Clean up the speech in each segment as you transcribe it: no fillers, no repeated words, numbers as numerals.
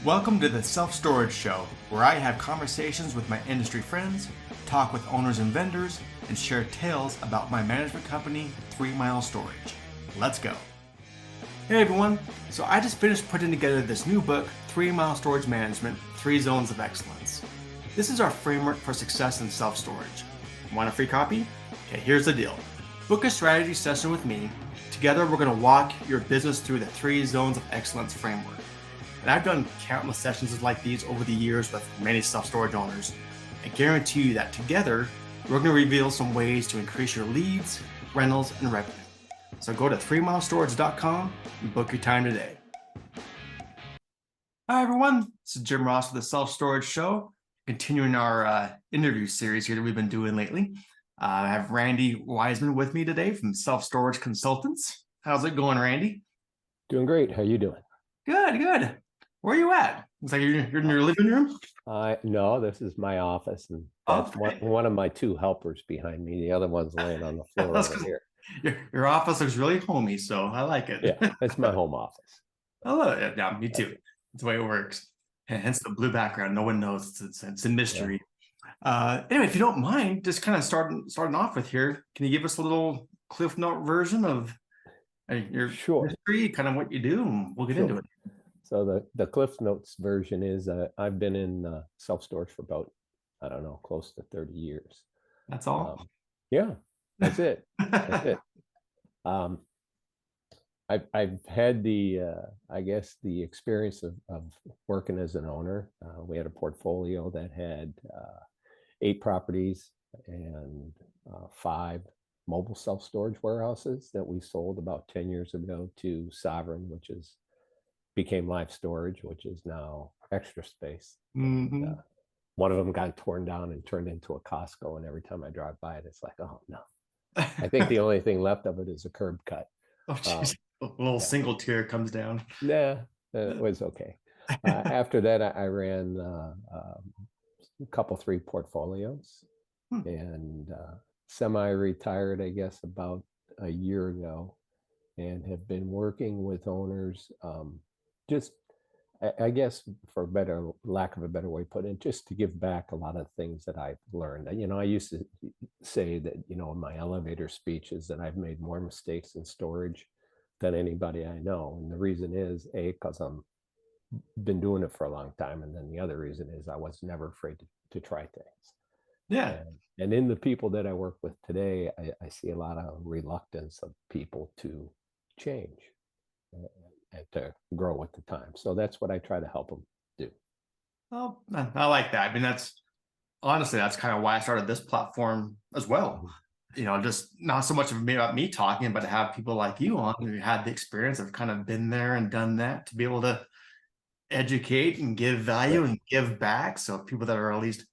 Welcome to the Self-Storage Show, where I have conversations with my industry friends, talk with owners and vendors, and share tales about my management company, 3 Mile Storage. Let's go. Hey everyone, so I just finished putting together this new book, 3 Mile Storage Management, 3 Zones of Excellence. This is our framework for success in self-storage. Want a free copy? Okay, here's the deal. Book a strategy session with me. Together we're going to walk your business through the 3 Zones of Excellence framework. And I've done countless sessions like these over the years with many self-storage owners. I guarantee you that together, we're going to reveal some ways to increase your leads, rentals, and revenue. So go to 3milestorage.com and book your time today. Hi everyone, this is Jim Ross with the Self-Storage Show, continuing our interview series here that we've been doing lately. I have Randy Weissman with me today from Self-Storage Consultants. How's it going, Randy? Doing great. How you doing? Good. Where are you at? Looks like you're in your living room. No, this is my office, and that's one of my 2 helpers behind me. The other one's laying on the floor over here. Your office looks really homey, so I like it. Yeah, it's my home office. I love it. Yeah, me too. That's the way it works. And hence the blue background. No one knows. It's a mystery. Yeah. Anyway, if you don't mind, just kind of starting off with here, can you give us a little Cliff Note version of your history, kind of what you do, and we'll get into it. So the Cliff Notes version is I've been in self-storage for about, I don't know, close to 30 years. That's all? Yeah, that's it. That's it. I've had the, I guess, the experience of working as an owner. We had a portfolio that had 8 properties and 5 mobile self-storage warehouses that we sold about 10 years ago to Sovereign, which became Life Storage, which is now Extra Space. Mm-hmm. And, one of them got torn down and turned into a Costco, and every time I drive by it, it's like, oh no. I think the only thing left of it is a curb cut. Oh, geez. A little single tier comes down. Nah, it was okay. After that, I ran a couple 3 portfolios and semi-retired, I guess, about a year ago, and have been working with owners, just, I guess, for lack of a better way to put it, just to give back a lot of things that I've learned. You know, I used to say that, you know, in my elevator speeches that I've made more mistakes in storage than anybody I know. And the reason is, A, because I'm been doing it for a long time. And then the other reason is I was never afraid to try things. Yeah. And in the people that I work with today, I see a lot of reluctance of people to change and to grow with the time. So that's what I try to help them do. Oh, I like that. I mean, that's kind of why I started this platform as well. You know, just not so much about me talking, but to have people like you on who had the experience of kind of been there and done that, to be able to educate and give value and give back. So people that are at least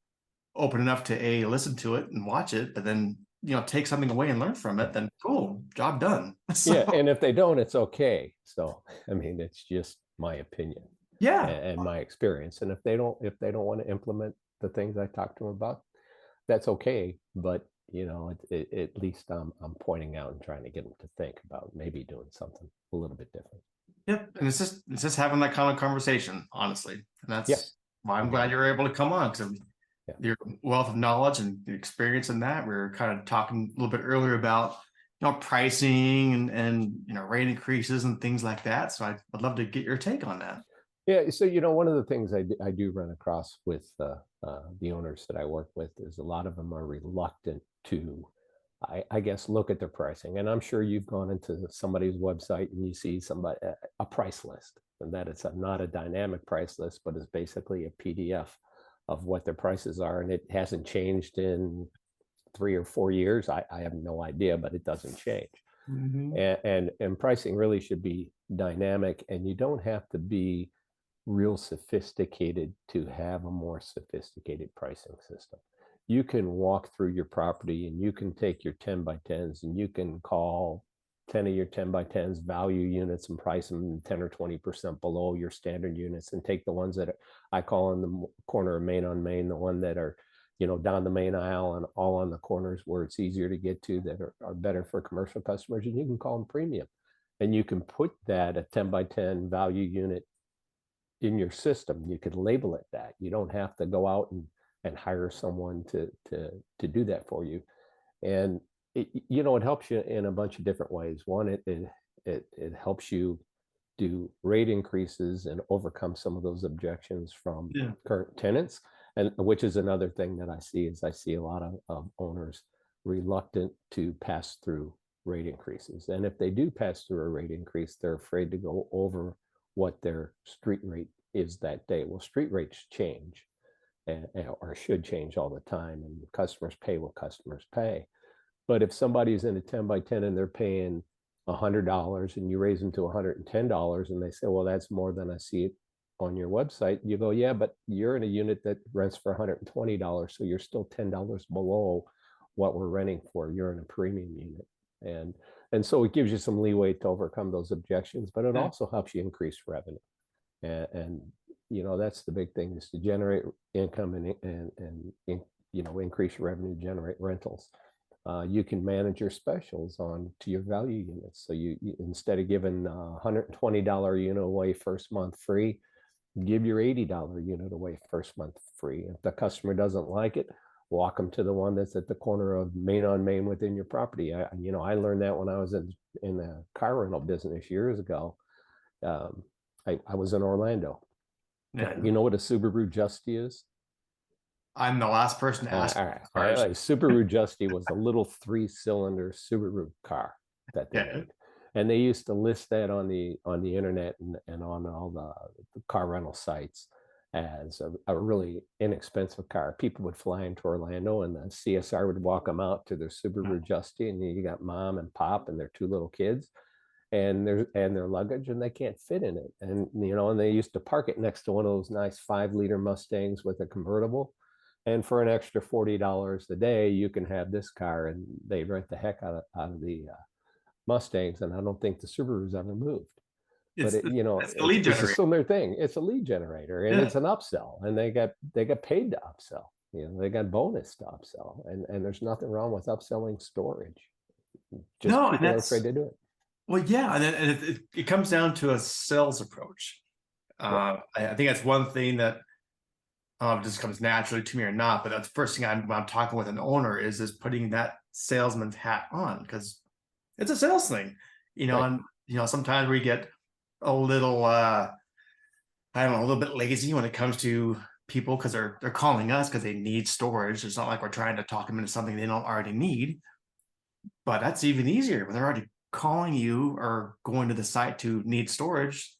open enough to listen to it and watch it, but then, you know, take something away and learn from it, then cool, job done. So, yeah, and if they don't, it's okay. So I mean, it's just my opinion, and my experience. And if they don't want to implement the things I talk to them about, that's okay. But you know, at least I'm pointing out and trying to get them to think about maybe doing something a little bit different. Yep, and it's just having that kind of conversation, honestly, and that's why I'm glad you're able to come on, because your wealth of knowledge and experience in that. We were kind of talking a little bit earlier about, you know, pricing and you know, rate increases and things like that. So I'd love to get your take on that. Yeah, so you know, one of the things I do run across with the owners that I work with is a lot of them are reluctant to, I guess, look at their pricing. And I'm sure you've gone into somebody's website and you see a price list, and that it's not a dynamic price list, but it's basically a PDF of what their prices are, and it hasn't changed in 3 or 4 years. I have no idea, but it doesn't change. And pricing really should be dynamic, and you don't have to be real sophisticated to have a more sophisticated pricing system. You can walk through your property and you can take your 10 by 10s and you can call 10 of your 10 by 10s value units and price them 10 or 20% below your standard units, and take the ones that I call in the corner of Main on Main, the one that are, you know, down the main aisle and all on the corners where it's easier to get to, that are better for commercial customers, and you can call them premium. And you can put that a 10 by 10 value unit in your system. You could label it that. You don't have to go out and hire someone to do that for you. And it helps you in a bunch of different ways. One, it helps you do rate increases and overcome some of those objections from current tenants. And which is another thing that I see a lot of owners reluctant to pass through rate increases. And if they do pass through a rate increase, they're afraid to go over what their street rate is that day. Well, street rates change, or should change all the time, and customers pay what customers pay. But if somebody's in a 10 by 10 and they're paying $100 and you raise them to $110 and they say, well, that's more than I see it on your website, you go, yeah, but you're in a unit that rents for $120, so you're still $10 below what we're renting for. You're in a premium unit. And so it gives you some leeway to overcome those objections, but it also helps you increase revenue. And that's the big thing, is to generate income and increase revenue, generate rentals. You can manage your specials on to your value units. So you instead of giving $120 unit away first month free, give your $80 unit away first month free. If the customer doesn't like it, walk them to the one that's at the corner of Main on Main within your property. I learned that when I was in the car rental business years ago. I was in Orlando. Yeah. You know what a Subaru Justy is? I'm the last person to ask. All right. Subaru Justy was a little 3-cylinder Subaru car that they made. And they used to list that on the internet and on all the car rental sites as a really inexpensive car. People would fly into Orlando and the CSR would walk them out to their Subaru Justy, and you got mom and pop and their 2 little kids and their luggage, and they can't fit in it. And and they used to park it next to one of those nice 5-liter Mustangs with a convertible. And for an extra $40 a day, you can have this car, and they rent the heck out of the Mustangs. And I don't think the Subaru's ever moved. But it's a similar thing. It's a lead generator, and it's an upsell, and they got paid to upsell. They got bonus to upsell, and there's nothing wrong with upselling storage. Just people are afraid to do it. Well, yeah, and it comes down to a sales approach. I think that's one thing that just comes naturally to me or not, but that's the first thing when I'm talking with an owner is putting that salesman's hat on, because it's a sales thing, and sometimes we get a little a little bit lazy when it comes to people, because they're calling us because they need storage. It's not like we're trying to talk them into something they don't already need. But that's even easier when they're already calling you or going to the site to need storage.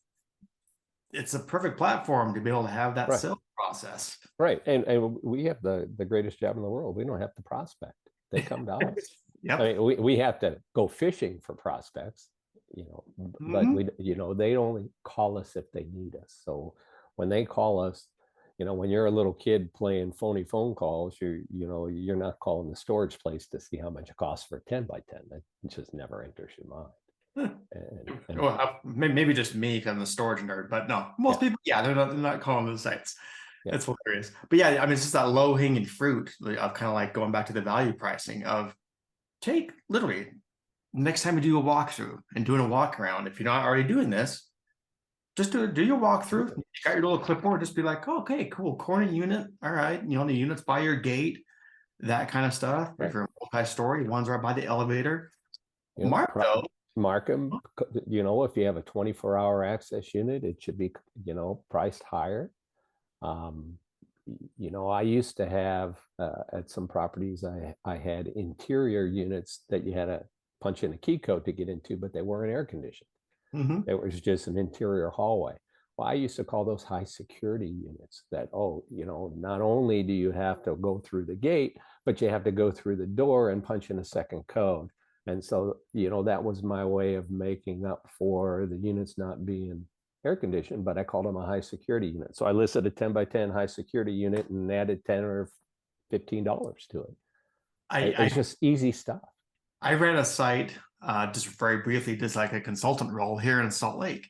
It's a perfect platform to be able to have that sales process. Right. And we have the greatest job in the world. We don't have to prospect. They come to us. I mean, we have to go fishing for prospects, but they only call us if they need us. So when they call us, when you're a little kid playing phony phone calls, you're not calling the storage place to see how much it costs for a 10 by 10. That just never enters your mind. Well, maybe just me because I'm the storage nerd, but no, most people, they're not calling those sites. It's hilarious. But yeah, I mean, it's just that low hanging fruit of kind of like going back to the value pricing of take literally next time you do a walkthrough and doing a walk around, if you're not already doing this, just do your walkthrough. You got your little clipboard, just be like, oh, okay, cool, corner unit. All right. The units by your gate, that kind of stuff. If you're multi-story, ones right by the elevator. Mark them. If you have a 24-hour access unit, it should be, priced higher. I used to have at some properties, I had interior units that you had to punch in a key code to get into, but they weren't air conditioned. It was just an interior hallway. Well, I used to call those high security units that, not only do you have to go through the gate, but you have to go through the door and punch in a second code. And so, that was my way of making up for the units not being air conditioned, but I called them a high security unit. So I listed a 10 by 10 high security unit and added $10 or $15 to it. It's just easy stuff. I ran a site just very briefly, just like a consultant role here in Salt Lake.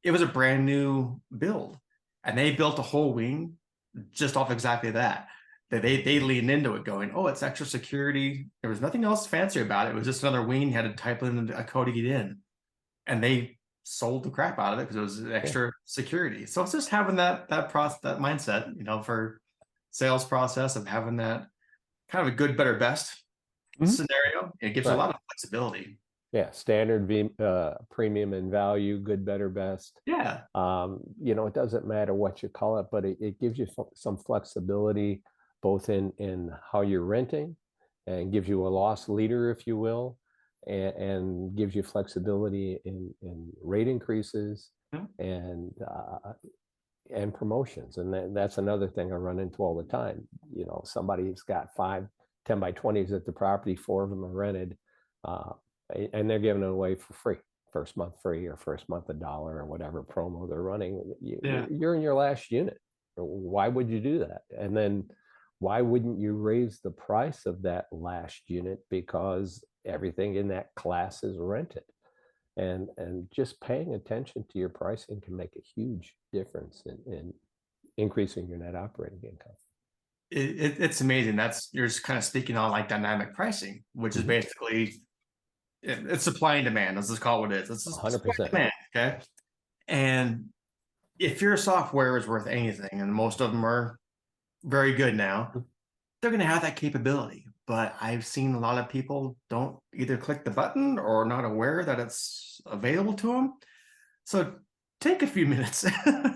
It was a brand new build, and they built a whole wing just off exactly that. They leaned into it going, oh, it's extra security. There was nothing else fancy about it. It was just another wing. You had to type in a code to get in. And they sold the crap out of it because it was Yeah. extra security. So it's just having that process, that mindset, for sales process of having that kind of a good, better, best scenario. It gives you a Right. lot of flexibility. Yeah. Premium and value, good, better, best. Yeah. It doesn't matter what you call it, but it gives you some flexibility both in how you're renting and gives you a loss leader, if you will, and gives you flexibility in rate increases Yeah. and promotions. And that's another thing I run into all the time. Somebody's got 5 10 by 20s at the property, 4 of them are rented, uh, and they're giving it away for free. First month free, or first month $1, or whatever promo they're running. Yeah. You're in your last unit. Why would you do that? And then why wouldn't you raise the price of that last unit, because everything in that class is rented? And just paying attention to your pricing can make a huge difference in increasing your net operating income. It's amazing. You're just kind of speaking on like dynamic pricing, which is basically it's supply and demand. Let's just call it what it is. It's just supply and 100%. demand. Okay. And if your software is worth anything, and most of them are very good now, they're going to have that capability. But I've seen a lot of people don't either click the button or not aware that it's available to them. So take a few minutes.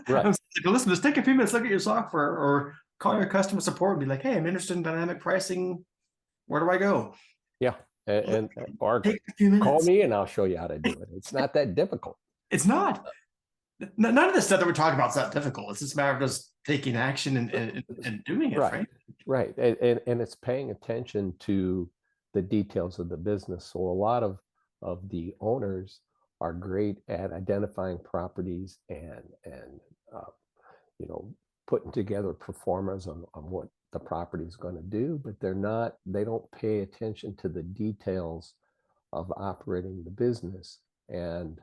Right. Listen, just take a few minutes, look at your software, or call your customer support and be like, hey, I'm interested in dynamic pricing. Where do I go? Yeah. And or Take a few call minutes. me and I'll show you how to do it. It's not that difficult. It's not. None of the stuff that we're talking about is that difficult. It's just a matter of just taking action and doing it, right? Right. And it's paying attention to the details of the business. So a lot of the owners are great at identifying properties and putting together performers on what the property is going to do, but they don't pay attention to the details of operating the business. And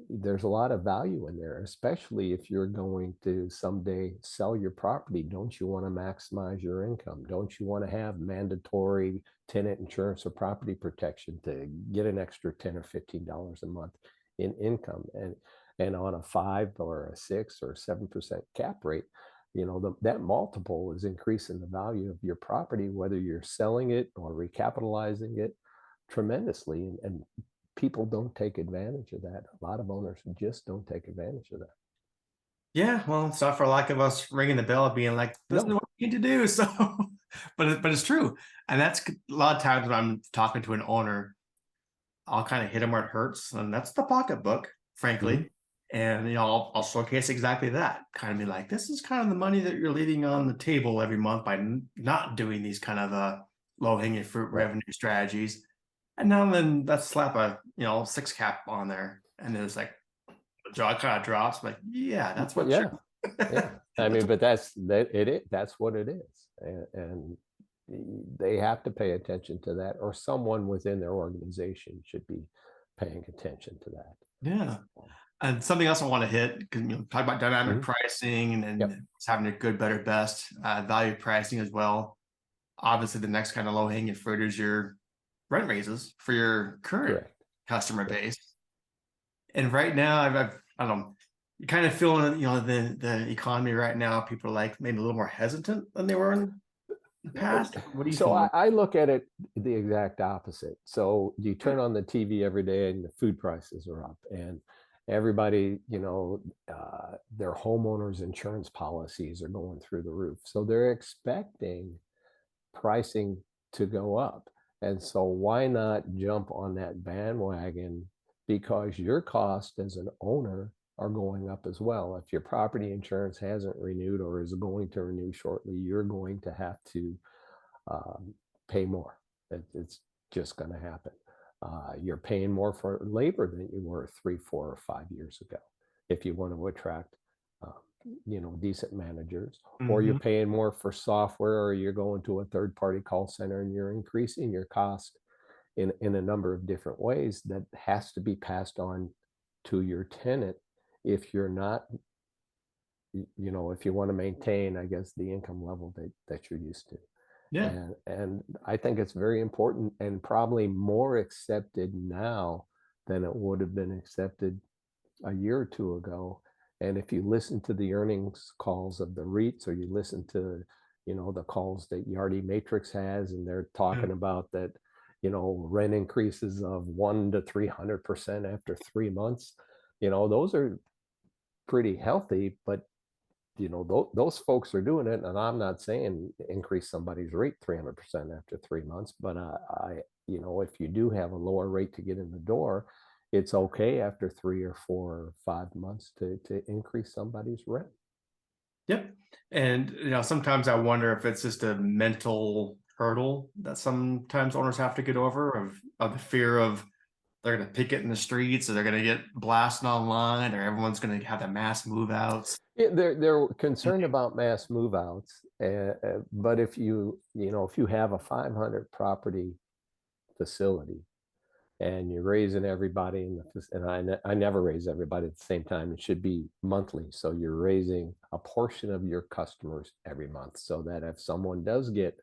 there's a lot of value in there, especially if you're going to someday sell your property. Don't you want to maximize your income? Don't you want to have mandatory tenant insurance or property protection to get an extra $10 or $15 a month in income? And on a 5 or a 6 or 7% cap rate, that multiple is increasing the value of your property, whether you're selling it or recapitalizing it, tremendously. And people don't take advantage of that. A lot of owners just don't take advantage of that. Yeah, well, it's not for lack of us ringing the bell, being like, this is what you need to do. So, but it's true. And that's a lot of times when I'm talking to an owner, I'll kind of hit them where it hurts. And that's the pocketbook, frankly. And, I'll showcase exactly that. Kind of be like, this is kind of the money that you're leaving on the table every month by not doing these kind of low-hanging fruit revenue strategies. And now then let's slap a 6 cap on there. And it's like, the jaw kind of drops. Like, yeah, that's what yeah. I mean, but that's what it is. And they have to pay attention to that, or someone within their organization should be paying attention to that. Yeah. And something else I want to hit, because talk about dynamic pricing and having a good, better, best value pricing as well. Obviously, the next kind of low hanging fruit is your rent raises for your current customer base. And right now, I don't know, you kind of feeling the economy right now. People are like maybe a little more hesitant than they were in the past. What do you? So I look at it the exact opposite. So you turn on the TV every day and the food prices are up, and everybody, their homeowners insurance policies are going through the roof. So they're expecting pricing to go up. And so why not jump on that bandwagon? Because your cost as an owner are going up as well. If your property insurance hasn't renewed or is going to renew shortly, you're going to have to pay more. It's just going to happen. You're paying more for labor than you were 3, 4, or 5 years ago if you want to attract decent managers, or you're paying more for software, or you're going to a third-party call center and you're increasing your cost in a number of different ways that has to be passed on to your tenant if you're not, if you want to maintain, I guess, the income level that you're used to. Yeah. And I think it's very important and probably more accepted now than it would have been accepted a year or two ago. And if you listen to the earnings calls of the REITs, or you listen to, the calls that Yardi Matrix has, and they're talking about that, rent increases of 1 to 300% after 3 months, those are pretty healthy. But those folks are doing it, and I'm not saying increase somebody's rate 300% after 3 months, but if you do have a lower rate to get in the door, it's okay after 3 or 4 or 5 months to increase somebody's rent. Yep. And sometimes I wonder if it's just a mental hurdle that sometimes owners have to get over, of the fear of they're going to picket in the streets, or they're going to get blasted online, or everyone's going to have the mass move outs. Yeah, they're concerned about mass move outs, but if you have a 500 property facility, and you're raising everybody and I never raise everybody at the same time. It should be monthly. So you're raising a portion of your customers every month, so that if someone does get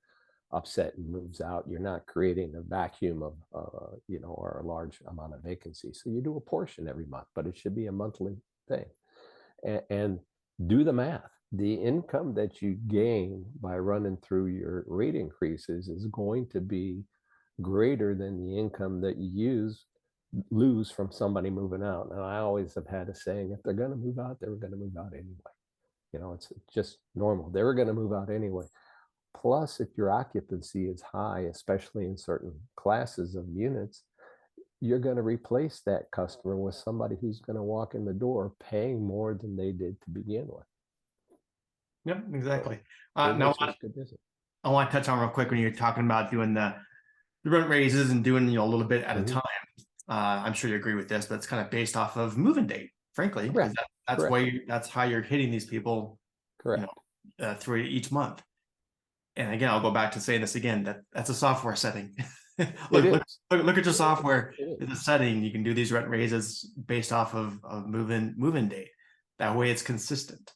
upset and moves out, you're not creating a vacuum of, or a large amount of vacancy. So you do a portion every month, but it should be a monthly thing. And do the math. The income that you gain by running through your rate increases is going to be greater than the income that you lose from somebody moving out. And I always have had a saying, if they're going to move out, they're going to move out anyway. It's just normal. They were going to move out anyway. Plus, if your occupancy is high, especially in certain classes of units, you're going to replace that customer with somebody who's going to walk in the door paying more than they did to begin with. Yep, exactly. Now, I want to touch on real quick when you're talking about doing the rent raises and doing a little bit at a time. I'm sure you agree with this, but it's kind of based off of move-in date, frankly. Correct. That's how you're hitting these people. Correct. Through each month. And again, I'll go back to saying this again, that's a software setting. look at your software. It's a setting. You can do these rent raises based off of move-in date. That way it's consistent.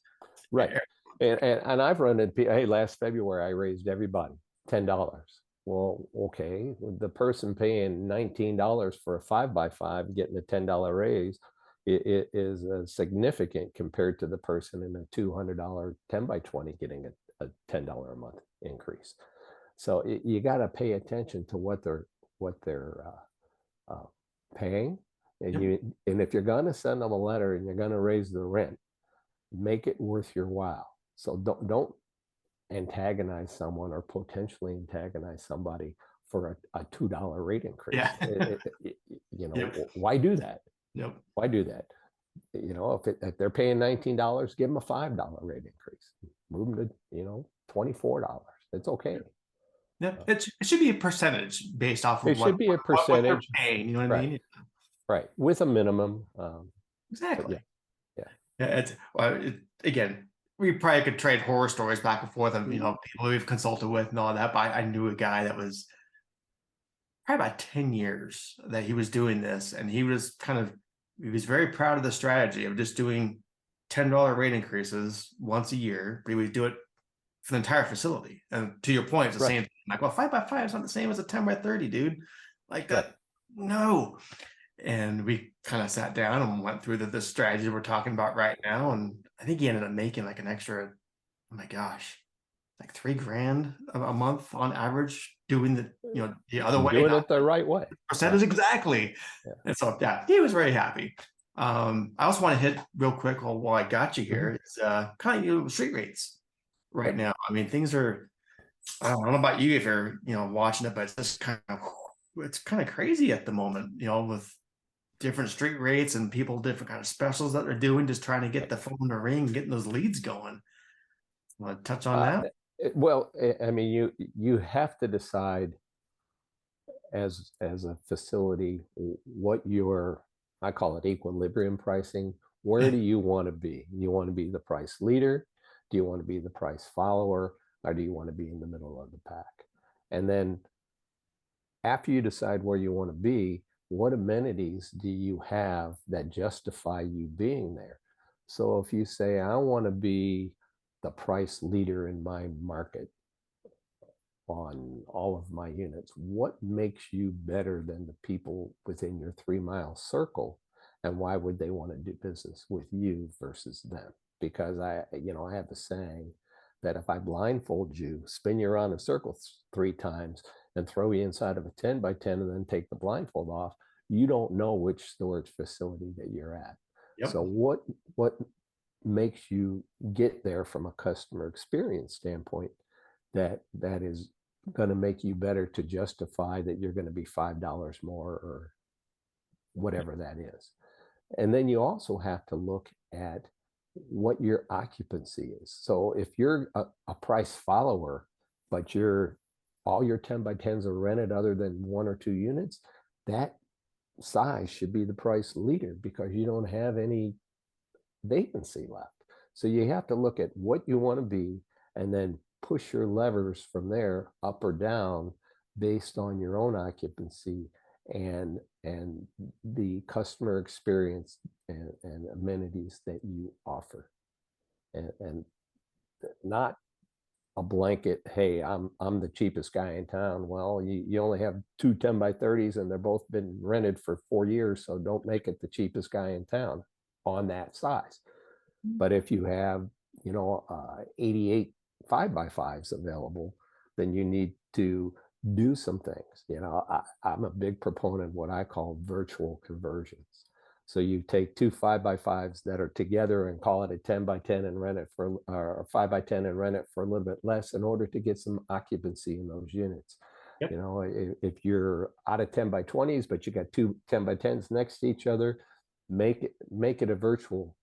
Right. And I've run it. Hey, last February I raised everybody $10. Well, okay, the person paying $19 for a 5x5 getting a $10 raise, it is significant compared to the person in a $200 10x20 getting a $10 a month increase. So you got to pay attention to what they're paying, and if you're going to send them a letter and you're going to raise the rent, make it worth your while. So don't antagonize someone or potentially antagonize somebody for a $2 rate increase. Why do that? Yep. Why do that? If they're paying $19, give them a $5 rate increase. Move them to $24. It's okay. Yep. It should be a percentage based off of it should be a percentage. What they're paying, you know what I mean? Right. With a minimum. Exactly. Yeah. Again, we probably could trade horror stories back and forth of people we've consulted with and all that. But I knew a guy that was probably about 10 years that he was doing this, and he was very proud of the strategy of just doing $10 rate increases once a year, but he would do it for the entire facility. And to your point, it's the same thing. Like, well, 5x5 is not the same as a 10x30, dude. Like that, no. And we kind of sat down and went through the strategy we're talking about right now. And I think he ended up making like an extra, oh my gosh, like $3,000 a month on average doing the other way. Doing it the right way. Percentage, exactly. Yeah. And so, he was very happy. I also want to hit real quick while I got you here. It's kind of street rates right now. I mean, things are, I don't know about you if you're, watching it, but it's just it's kind of crazy at the moment, with different street rates and different kind of specials that they're doing, just trying to get the phone to ring, getting those leads going. Want to touch on that? Well, I mean, you have to decide as a facility what I call it equilibrium pricing. Where do you want to be? You want to be the price leader? Do you want to be the price follower? Or do you want to be in the middle of the pack? And then after you decide where you want to be, what amenities do you have that justify you being there? So if you say, I want to be the price leader in my market on all of my units, what makes you better than the people within your 3-mile circle? and why would they want to do business with you versus them? Because I have a saying that if I blindfold you, spin you around in circles 3 times, and throw you inside of a 10 by 10 and then take the blindfold off, you don't know which storage facility that you're at. Yep. So what makes you get there from a customer experience standpoint that is going to make you better to justify that you're going to be $5 more or whatever that is. And then you also have to look at what your occupancy is. So if you're a price follower, but all your 10 by 10s are rented other than 1 or 2 units, that size should be the price leader because you don't have any vacancy left. So you have to look at what you want to be and then push your levers from there up or down based on your own occupancy and the customer experience and amenities that you offer, and not a blanket, hey, I'm the cheapest guy in town. Well, you only have 2 10 by 30s and they're both been rented for 4 years, so don't make it the cheapest guy in town on that size. But if you have 88 5 by 5s available, then you need to do some things. I'm a big proponent of what I call virtual conversions. So you take 2 5 by 5s that are together and call it a 10 by 10 and rent it for, or 5 by 10 and rent it for a little bit less in order to get some occupancy in those units. Yep. If you're out of 10 by 20s, but you got 2 10 by 10s next to each other, make it a virtual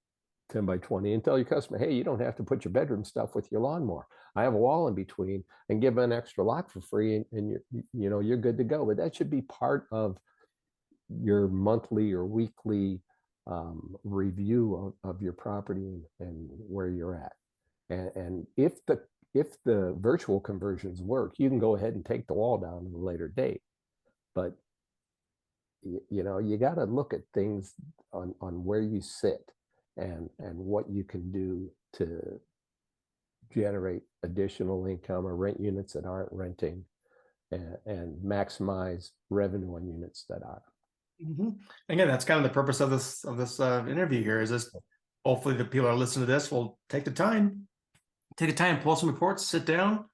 10 by 20 and tell your customer, hey, you don't have to put your bedroom stuff with your lawnmower. I have a wall in between, and give an extra lock for free, and you're good to go. But that should be part of your monthly or weekly review of your property and where you're at. And if the virtual conversions work, you can go ahead and take the wall down at a later date. But you got to look at things on where you sit and what you can do to generate additional income or rent units that aren't renting, and maximize revenue on units that are. Mm-hmm. Again, that's kind of the purpose of this interview here. Is this hopefully the people that are listening to this will take the time, pull some reports, sit down,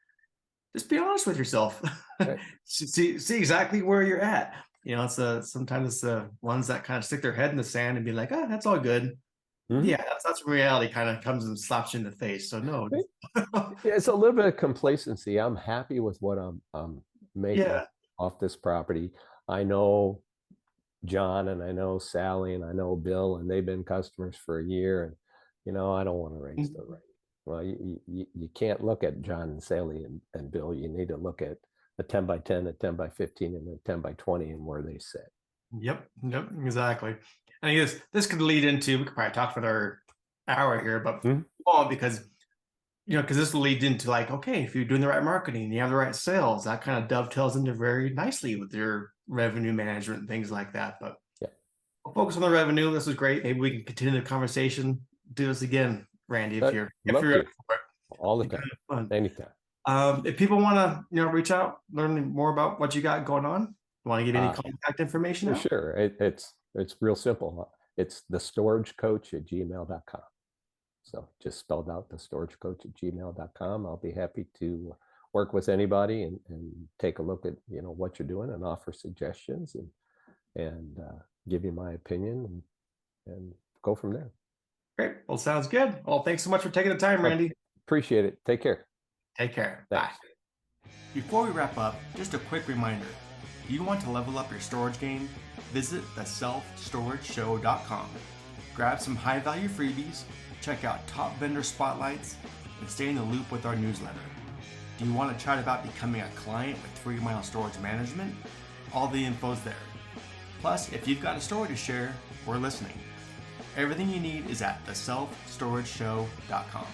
just be honest with yourself, right. see exactly where you're at. It's sometimes it's the ones that kind of stick their head in the sand and be like, that's all good. Mm-hmm. Yeah, that's reality kind of comes and slaps you in the face. So no, it's a little bit of complacency. I'm happy with what I'm making off this property. I know John and I know Sally and I know Bill, and they've been customers for a year, and I don't want to raise the rate. Well, you can't look at John and Sally and Bill. You need to look at a 10 by 10, a 10 by 15, and a 10 by 20 and where they sit. Yep, exactly. And I guess this could lead into, we could probably talk for another hour here, but because this leads into like, okay, if you're doing the right marketing, you have the right sales, that kind of dovetails into very nicely with your revenue management and things like that. But we'll focus on the revenue. This was great. Maybe we can continue the conversation. Do this again, Randy, if you're up for it. All the time, anytime. If people want to, reach out, learn more about what you got going on, you want to give any contact information? Sure. It's real simple. It's thestoragecoach@gmail.com. So just spelled out, thestoragecoach@gmail.com. I'll be happy to work with anybody and take a look at what you're doing and offer suggestions and give you my opinion and go from there. Great. Well, sounds good. Well, thanks so much for taking the time, Randy. Appreciate it. Take care. Take care. Thanks. Bye. Before we wrap up, just a quick reminder. Do you want to level up your storage game? Visit theselfstorageshow.com. Grab some high-value freebies, check out top vendor spotlights, and stay in the loop with our newsletter. Do you want to chat about becoming a client with 3 Mile Storage Management? All the info's there. Plus, if you've got a story to share, we're listening. Everything you need is at theselfstorageshow.com.